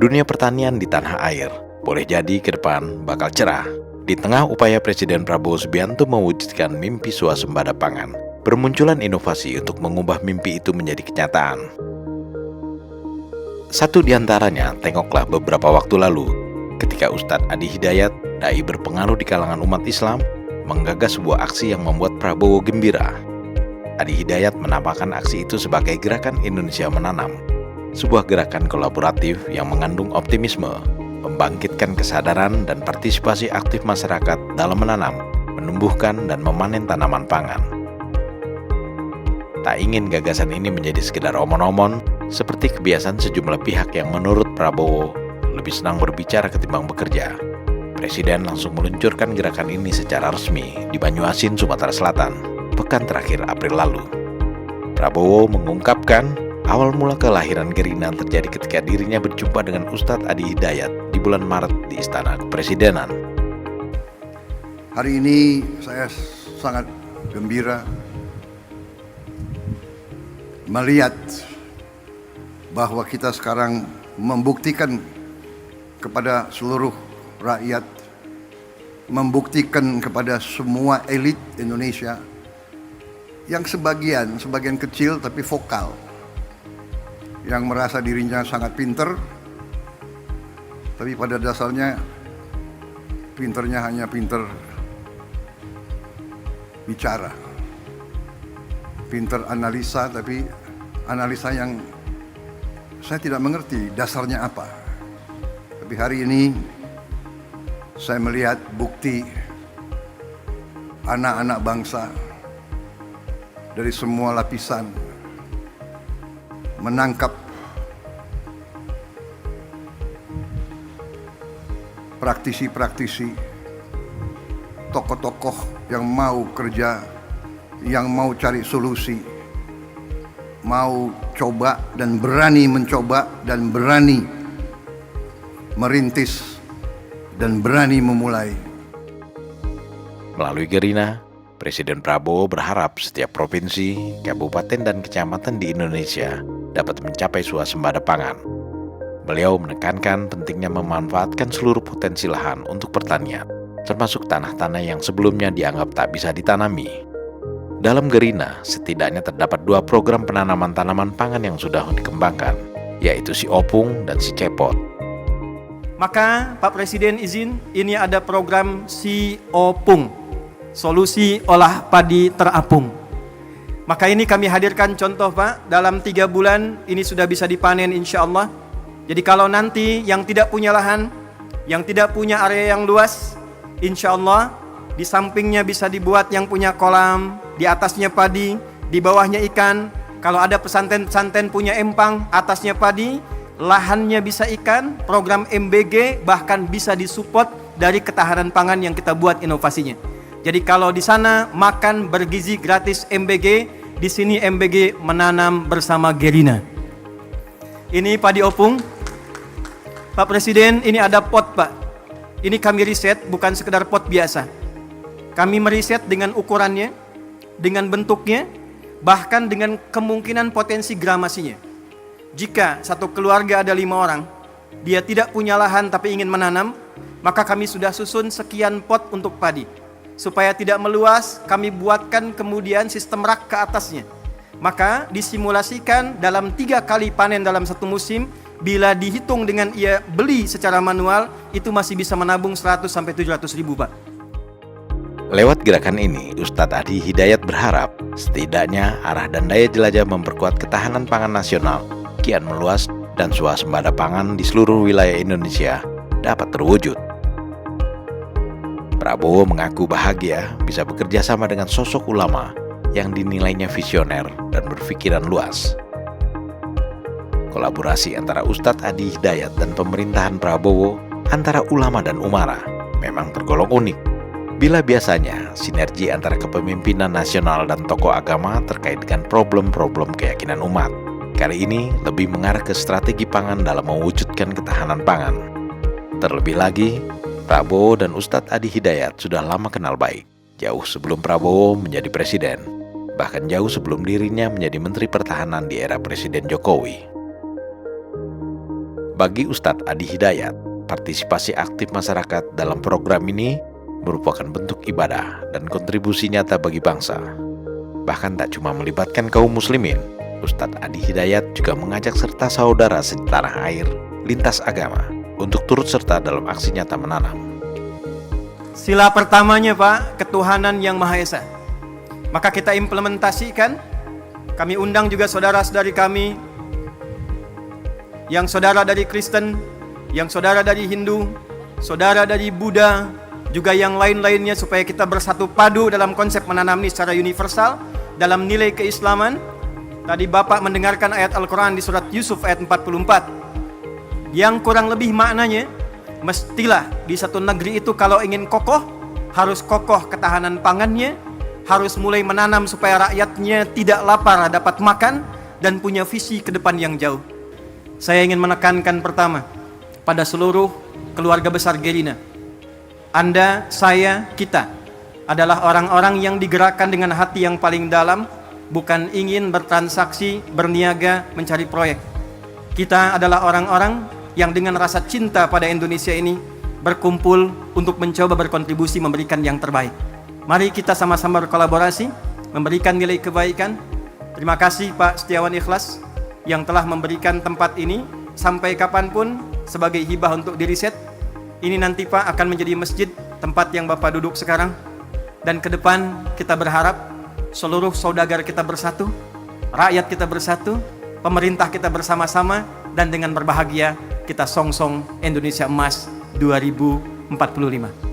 dunia pertanian di tanah air boleh jadi ke depan bakal cerah. Di tengah upaya Presiden Prabowo Subianto mewujudkan mimpi swasembada pangan, bermunculan inovasi untuk mengubah mimpi itu menjadi kenyataan. Satu di antaranya, tengoklah beberapa waktu lalu, ketika Ustadz Adi Hidayat, dai berpengaruh di kalangan umat Islam, menggagas sebuah aksi yang membuat Prabowo gembira. Adi Hidayat menamakan aksi itu sebagai Gerakan Indonesia Menanam, sebuah gerakan kolaboratif yang mengandung optimisme, membangkitkan kesadaran dan partisipasi aktif masyarakat dalam menanam, menumbuhkan dan memanen tanaman pangan. Tak ingin gagasan ini menjadi sekedar omon-omon, seperti kebiasaan sejumlah pihak yang menurut Prabowo lebih senang berbicara ketimbang bekerja. Presiden langsung meluncurkan gerakan ini secara resmi di Banyuasin, Sumatera Selatan, pekan terakhir April lalu. Prabowo mengungkapkan awal mula kelahiran Gerindra terjadi ketika dirinya berjumpa dengan Ustadz Adi Hidayat di bulan Maret di Istana Kepresidenan. Hari ini saya sangat gembira melihat bahwa kita sekarang membuktikan kepada seluruh rakyat, membuktikan kepada semua elit Indonesia yang sebagian kecil tapi vokal, yang merasa dirinya sangat pinter, tapi pada dasarnya pinternya hanya pinter bicara, pinter analisa, tapi analisa yang saya tidak mengerti dasarnya apa. Tapi hari ini saya melihat bukti anak-anak bangsa dari semua lapisan menangkap praktisi-praktisi, tokoh-tokoh yang mau kerja, yang mau cari solusi, mau coba dan berani mencoba dan berani merintis dan berani memulai. Melalui Gerindra, Presiden Prabowo berharap setiap provinsi, kabupaten, dan kecamatan di Indonesia dapat mencapai swasembada pangan. Beliau menekankan pentingnya memanfaatkan seluruh potensi lahan untuk pertanian, termasuk tanah-tanah yang sebelumnya dianggap tak bisa ditanami. Dalam Gerindra, setidaknya terdapat 2 program penanaman tanaman pangan yang sudah dikembangkan, yaitu si Opung dan si Cepot. Maka Pak Presiden izin, ini ada program si Opung, solusi olah padi terapung. Maka ini kami hadirkan contoh Pak, dalam 3 bulan ini sudah bisa dipanen insya Allah. Jadi kalau nanti yang tidak punya lahan, yang tidak punya area yang luas, insya Allah di sampingnya bisa dibuat yang punya kolam, di atasnya padi, di bawahnya ikan. Kalau ada pesantren-pesantren punya empang, atasnya padi, lahannya bisa ikan, program MBG bahkan bisa disupport dari ketahanan pangan yang kita buat inovasinya. Jadi kalau di sana makan bergizi gratis MBG, di sini MBG menanam bersama Gerindra. Ini padi opung. Pak Presiden, ini ada pot Pak. Ini kami riset, bukan sekedar pot biasa. Kami meriset dengan ukurannya, dengan bentuknya, bahkan dengan kemungkinan potensi gramasinya. Jika satu keluarga ada 5 orang, dia tidak punya lahan tapi ingin menanam, maka kami sudah susun sekian pot untuk padi. Supaya tidak meluas, kami buatkan kemudian sistem rak ke atasnya. Maka disimulasikan dalam 3 kali panen dalam satu musim, bila dihitung dengan ia beli secara manual, itu masih bisa menabung 100-700 ribu Pak. Lewat gerakan ini, Ustadz Adi Hidayat berharap setidaknya arah dan daya jelajah memperkuat ketahanan pangan nasional kian meluas dan swasembada pangan di seluruh wilayah Indonesia dapat terwujud. Prabowo mengaku bahagia bisa bekerja sama dengan sosok ulama yang dinilainya visioner dan berpikiran luas. Kolaborasi antara Ustadz Adi Hidayat dan pemerintahan Prabowo, antara ulama dan umara, memang tergolong unik. Bila biasanya sinergi antara kepemimpinan nasional dan tokoh agama terkait dengan problem-problem keyakinan umat, kali ini lebih mengarah ke strategi pangan dalam mewujudkan ketahanan pangan. Terlebih lagi, Prabowo dan Ustadz Adi Hidayat sudah lama kenal baik, jauh sebelum Prabowo menjadi presiden, bahkan jauh sebelum dirinya menjadi Menteri Pertahanan di era Presiden Jokowi. Bagi Ustadz Adi Hidayat, partisipasi aktif masyarakat dalam program ini merupakan bentuk ibadah dan kontribusi nyata bagi bangsa. Bahkan tak cuma melibatkan kaum muslimin, Ustadz Adi Hidayat juga mengajak serta saudara setanah air lintas agama untuk turut serta dalam aksi nyata menanam. Sila pertamanya Pak, ketuhanan yang Maha Esa. Maka kita implementasikan, kami undang juga saudara-saudari kami, yang saudara dari Kristen, yang saudara dari Hindu, saudara dari Buddha, juga yang lain-lainnya supaya kita bersatu padu dalam konsep menanam ini secara universal, dalam nilai keislaman. Tadi Bapak mendengarkan ayat Al-Quran di surat Yusuf ayat 44, yang kurang lebih maknanya, mestilah di satu negeri itu kalau ingin kokoh, harus kokoh ketahanan pangannya, harus mulai menanam supaya rakyatnya tidak lapar dapat makan, dan punya visi ke depan yang jauh. Saya ingin menekankan pertama, pada seluruh keluarga besar Gerina, Anda, saya, kita adalah orang-orang yang digerakkan dengan hati yang paling dalam, bukan ingin bertransaksi, berniaga, mencari proyek. Kita adalah orang-orang yang dengan rasa cinta pada Indonesia ini berkumpul untuk mencoba berkontribusi memberikan yang terbaik. Mari kita sama-sama berkolaborasi, memberikan nilai kebaikan. Terima kasih Pak Setiawan Ikhlas yang telah memberikan tempat ini sampai kapanpun sebagai hibah untuk diriset. Ini nanti Pak akan menjadi masjid, tempat yang Bapak duduk sekarang. Dan ke depan kita berharap seluruh saudagar kita bersatu, rakyat kita bersatu, pemerintah kita bersama-sama, dan dengan berbahagia kita songsong Indonesia Emas 2045.